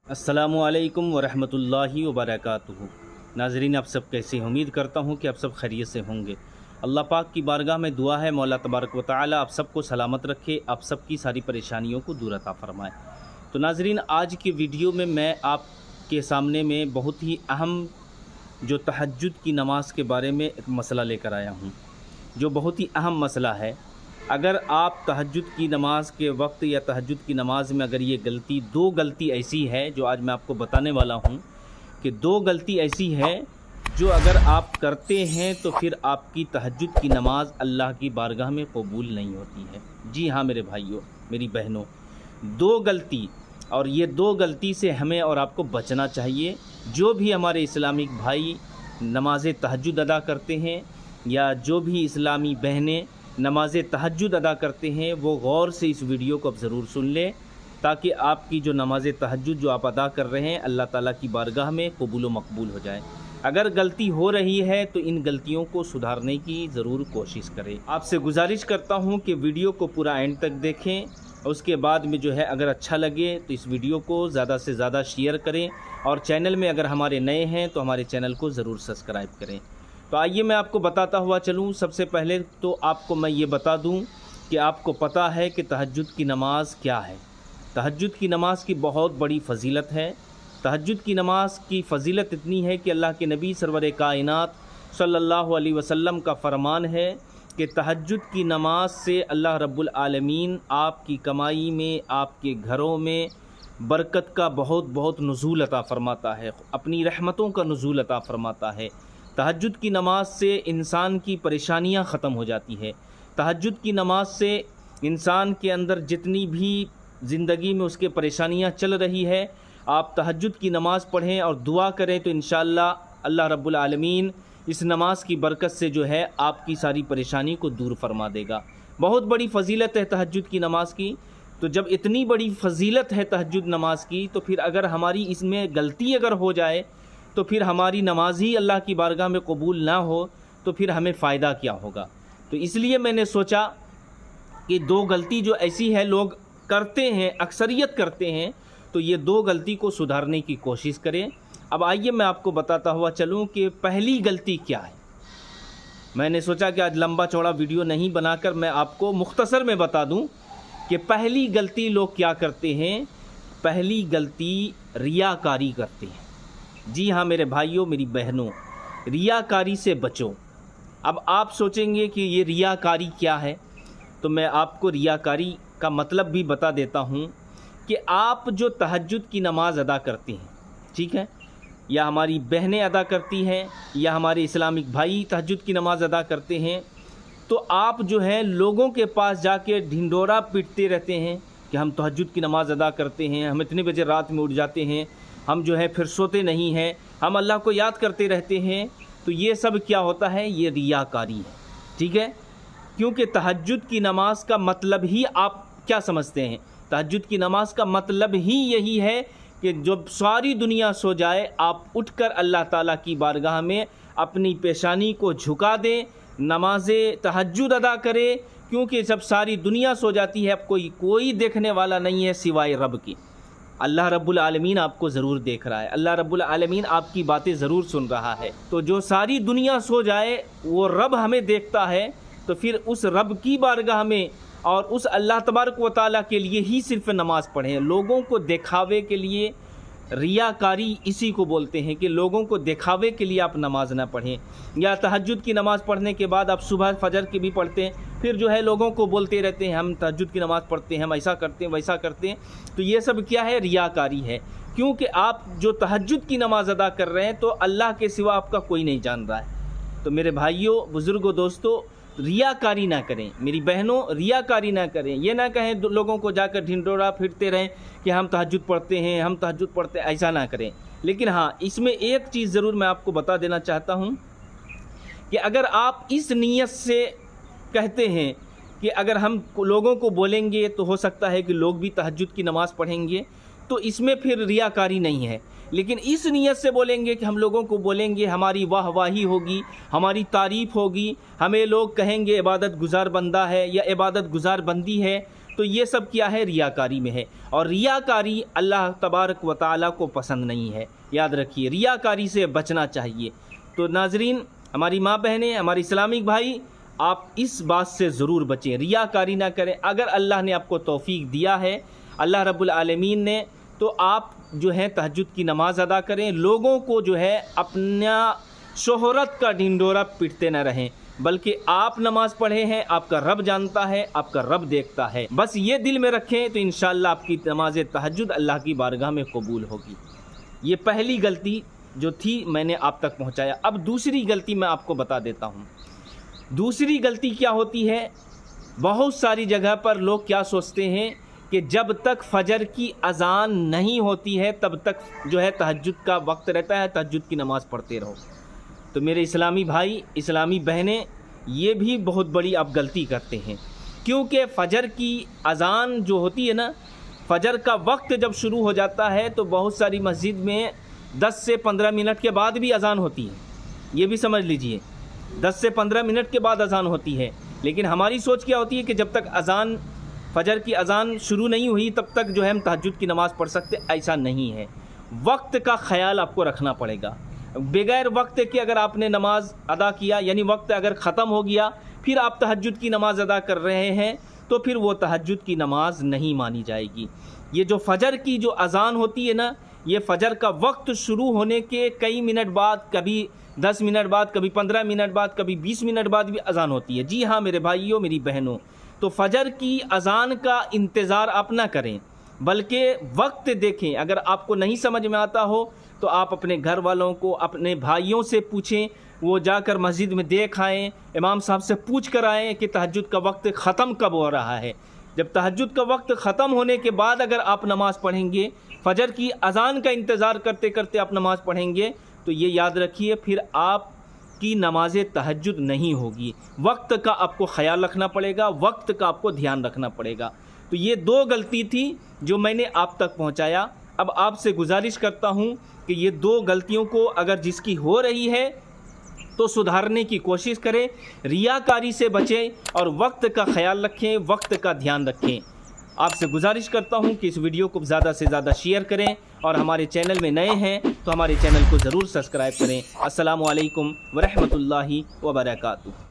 अस्सलामुअलैकुम वरहमतुल्लाहि वबरकातुहू। नाज़रीन, आप सब कैसे हैं? उम्मीद करता हूँ कि आप सब खैरियत से होंगे। अल्लाह पाक की बारगाह में दुआ है, मौला तबारक व तआला आप सबको सलामत रखे, आप सबकी सारी परेशानियों को दूर अता फरमाए। तो नाज़रीन, आज की वीडियो में मैं आपके सामने में बहुत ही अहम जो तहज्जुद की नमाज़ के बारे में एक मसला लेकर आया हूँ, जो बहुत ही अहम मसला है। अगर आप तहज्जुद की नमाज़ के वक्त या तहज्जुद की नमाज़ में अगर ये दो गलती ऐसी है जो आज मैं आपको बताने वाला हूँ कि दो गलती ऐसी है जो अगर आप करते हैं तो फिर आपकी तहज्जुद की नमाज़ अल्लाह की बारगाह में कबूल नहीं होती है। जी हाँ मेरे भाइयों, मेरी बहनों, दो गलती, और ये दो गलती से हमें और आपको बचना चाहिए। जो भी हमारे इस्लामिक भाई नमाज़ तहज्जुद अदा करते हैं या जो भी इस्लामी बहनें नमाज़ तहज्जुद अदा करते हैं, वो गौर से इस वीडियो को अब ज़रूर सुन लें, ताकि आपकी जो नमाज़ तहज्जुद जो आप अदा कर रहे हैं अल्लाह ताला की बारगाह में कबूल व मकबूल हो जाए। अगर गलती हो रही है तो इन गलतियों को सुधारने की ज़रूर कोशिश करें। आपसे गुजारिश करता हूँ कि वीडियो को पूरा एंड तक देखें, उसके बाद में जो है अगर अच्छा लगे तो इस वीडियो को ज़्यादा से ज़्यादा शेयर करें, और चैनल में अगर हमारे नए हैं तो हमारे चैनल को ज़रूर सब्सक्राइब करें। तो आइए मैं आपको बताता हुआ चलूँ। सबसे पहले तो आपको मैं ये बता दूँ कि आपको पता है कि तहज्जुद की नमाज़ क्या है। तहज्जुद की नमाज़ की बहुत बड़ी फ़जीलत है। तहज्जुद की नमाज़ की फ़जीलत इतनी है कि अल्लाह के नबी सरवर कायनात सल्लल्लाहु अलैहि वसल्लम का फ़रमान है कि तहज्जुद की नमाज से अल्लाह रब्बुल आलमीन आपकी कमाई में, आपके घरों में बरकत का बहुत नुज़ूल अता फ़रमाता है, अपनी रहमतों का नुज़ूल अता फ़रमाता है। तहज्जुद की नमाज से इंसान की परेशानियां ख़त्म हो जाती है। तहज्जुद की नमाज से इंसान के अंदर जितनी भी ज़िंदगी में उसके परेशानियां चल रही है, आप तहज्जुद की नमाज़ पढ़ें और दुआ करें तो इंशाअल्लाह अल्लाह रब्बुल आलमीन इस नमाज की बरकत से जो है आपकी सारी परेशानी को दूर फरमा देगा। बहुत बड़ी फ़जीलत है तहज्जुद की नमाज की। तो जब इतनी बड़ी फ़जीलत है तहज्जुद नमाज की, तो फिर अगर हमारी इसमें गलती अगर हो जाए तो फिर हमारी नमाज ही अल्लाह की बारगाह में कबूल ना हो तो फिर हमें फ़ायदा क्या होगा। तो इसलिए मैंने सोचा कि दो गलती जो ऐसी है लोग करते हैं, अक्सरियत करते हैं, तो ये दो गलती को सुधारने की कोशिश करें। अब आइए मैं आपको बताता हुआ चलूँ कि पहली गलती क्या है। मैंने सोचा कि आज लंबा चौड़ा वीडियो नहीं बनाकर मैं आपको मुख्तसर में बता दूं कि पहली गलती लोग क्या करते हैं। पहली गलती रियाकारी करते हैं। जी हाँ मेरे भाइयों, मेरी बहनों, रियाकारी से बचो। अब आप सोचेंगे कि ये रियाकारी क्या है, तो मैं आपको रियाकारी का मतलब भी बता देता हूँ कि आप जो तहज्जुद की नमाज़ अदा करते हैं, ठीक है, या हमारी बहनें अदा करती हैं या हमारे इस्लामिक भाई तहज्जुद की नमाज़ अदा करते हैं, तो आप जो है लोगों के पास जाके ढिंढोरा पीटते रहते हैं कि हम तहज्जुद की नमाज़ अदा करते हैं, हम इतने बजे रात में उठ जाते हैं, हम जो है फिर सोते नहीं हैं, हम अल्लाह को याद करते रहते हैं। तो ये सब क्या होता है, ये रियाकारी है, ठीक है। क्योंकि तहज्जुद की नमाज का मतलब ही आप क्या समझते हैं? तहज्जुद की नमाज का मतलब ही यही है कि जब सारी दुनिया सो जाए आप उठकर अल्लाह ताला की बारगाह में अपनी पेशानी को झुका दें, नमाज तहज्जुद अदा करें। क्योंकि जब सारी दुनिया सो जाती है, अब कोई देखने वाला नहीं है सिवाय रब की। अल्लाह रब्बुल आलमीन आपको ज़रूर देख रहा है, अल्लाह रब्बुल आलमीन आपकी बातें ज़रूर सुन रहा है। तो जो सारी दुनिया सो जाए वो रब हमें देखता है, तो फिर उस रब की बारगाह में और उस अल्लाह तबारक व तआला के लिए ही सिर्फ नमाज़ पढ़ें। लोगों को दिखावे के लिए, रियाकारी इसी को बोलते हैं कि लोगों को दिखावे के लिए आप नमाज ना पढ़ें। या तहज्जुद की नमाज़ पढ़ने के बाद आप सुबह फजर की भी पढ़ते हैं, फिर जो है लोगों को बोलते रहते हैं हम तहज्जुद की नमाज़ पढ़ते हैं, हम ऐसा करते हैं वैसा करते हैं। तो ये सब क्या है, रियाकारी है। क्योंकि आप जो तहज्जुद की नमाज़ अदा कर रहे हैं तो अल्लाह के सिवा आपका कोई नहीं जान रहा है। तो मेरे भाइयों, बुज़ुर्गों, दोस्तों, रियाकारी ना करें। मेरी बहनों, रियाकारी ना करें। ये ना कहें लोगों को जाकर ढिंढोरा फिरते रहें कि हम तहज्जुद पढ़ते हैं, हम तहज्जुद पढ़ते हैं, ऐसा ना करें। लेकिन हाँ, इसमें एक चीज़ ज़रूर मैं आपको बता देना चाहता हूँ कि अगर आप इस नीयत से कहते हैं कि अगर हम लोगों को बोलेंगे तो हो सकता है कि लोग भी तहज्जुद की नमाज़ पढ़ेंगे, तो इसमें फिर रियाकारी नहीं है। लेकिन इस नीयत से बोलेंगे कि हम लोगों को बोलेंगे, हमारी वाहवाही होगी, हमारी तारीफ़ होगी, हमें लोग कहेंगे इबादत गुज़ार बंदा है या इबादत गुज़ार बंदी है, تو یہ سب کیا ہے؟ ریاکاری میں ہے، اور ریاکاری اللہ تبارک و تعالیٰ کو پسند نہیں ہے۔ یاد رکھیے ریاکاری سے بچنا چاہیے۔ تو ناظرین، ہماری ماں بہنیں، ہماری اسلامک بھائی، آپ اس بات سے ضرور بچیں، ریاکاری نہ کریں۔ اگر اللہ نے آپ کو توفیق دیا ہے، اللہ رب العالمین نے، تو آپ جو ہے تہجد کی نماز ادا کریں، لوگوں کو جو ہے اپنا شہرت کا ڈھنڈورا پٹتے نہ رہیں، بلکہ آپ نماز پڑھے ہیں، آپ کا رب جانتا ہے، آپ کا رب دیکھتا ہے، بس یہ دل میں رکھیں تو انشاءاللہ آپ کی نماز تہجد اللہ کی بارگاہ میں قبول ہوگی۔ یہ پہلی غلطی جو تھی میں نے آپ تک پہنچایا۔ اب دوسری غلطی میں آپ کو بتا دیتا ہوں۔ دوسری غلطی کیا ہوتی ہے؟ بہت ساری جگہ پر لوگ کیا سوچتے ہیں کہ جب تک فجر کی اذان نہیں ہوتی ہے تب تک جو ہے تہجد کا وقت رہتا ہے، تہجد کی نماز پڑھتے رہو۔ تو میرے اسلامی بھائی، اسلامی بہنیں، یہ بھی بہت بڑی آپ غلطی کرتے ہیں، کیونکہ فجر کی اذان جو ہوتی ہے نا، فجر کا وقت جب شروع ہو جاتا ہے تو بہت ساری مسجد میں 10 سے 15 منٹ کے بعد بھی اذان ہوتی ہے، یہ بھی سمجھ لیجئے، 10 سے 15 منٹ کے بعد اذان ہوتی ہے۔ لیکن ہماری سوچ کیا ہوتی ہے کہ جب تک اذان، فجر کی اذان شروع نہیں ہوئی تب تک جو ہے ہم تہجد کی نماز پڑھ سکتے۔ ایسا نہیں ہے، وقت کا خیال آپ کو رکھنا پڑے گا۔ بغیر وقت کے اگر آپ نے نماز ادا کیا، یعنی وقت اگر ختم ہو گیا، پھر آپ تہجد کی نماز ادا کر رہے ہیں، تو پھر وہ تہجد کی نماز نہیں مانی جائے گی۔ یہ جو فجر کی جو اذان ہوتی ہے نا، یہ فجر کا وقت شروع ہونے کے کئی منٹ بعد، کبھی 10 منٹ بعد، کبھی 15 منٹ بعد، کبھی 20 منٹ بعد بھی اذان ہوتی ہے۔ جی ہاں میرے بھائیوں، میری بہنوں، تو فجر کی اذان کا انتظار آپ نہ کریں، بلکہ وقت دیکھیں۔ اگر آپ کو نہیں سمجھ میں آتا ہو تو آپ اپنے گھر والوں کو، اپنے بھائیوں سے پوچھیں، وہ جا کر مسجد میں دیکھ آئیں، امام صاحب سے پوچھ کر آئیں کہ تہجد کا وقت ختم کب ہو رہا ہے۔ جب تہجد کا وقت ختم ہونے کے بعد اگر آپ نماز پڑھیں گے، فجر کی اذان کا انتظار کرتے کرتے آپ نماز پڑھیں گے، تو یہ یاد رکھیے پھر آپ کی نماز تہجد نہیں ہوگی۔ وقت کا آپ کو خیال رکھنا پڑے گا، وقت کا آپ کو دھیان رکھنا پڑے گا۔ تو یہ دو غلطی تھی جو میں نے آپ تک پہنچایا۔ اب آپ سے گزارش کرتا ہوں کہ یہ دو غلطیوں کو اگر جس کی ہو رہی ہے تو سدھارنے کی کوشش کریں، ریاکاری سے بچیں اور وقت کا خیال رکھیں، وقت کا دھیان رکھیں۔ آپ سے گزارش کرتا ہوں کہ اس ویڈیو کو زیادہ سے زیادہ شیئر کریں، اور ہمارے چینل میں نئے ہیں تو ہمارے چینل کو ضرور سبسکرائب کریں۔ السلام علیکم ورحمۃ اللہ وبرکاتہ۔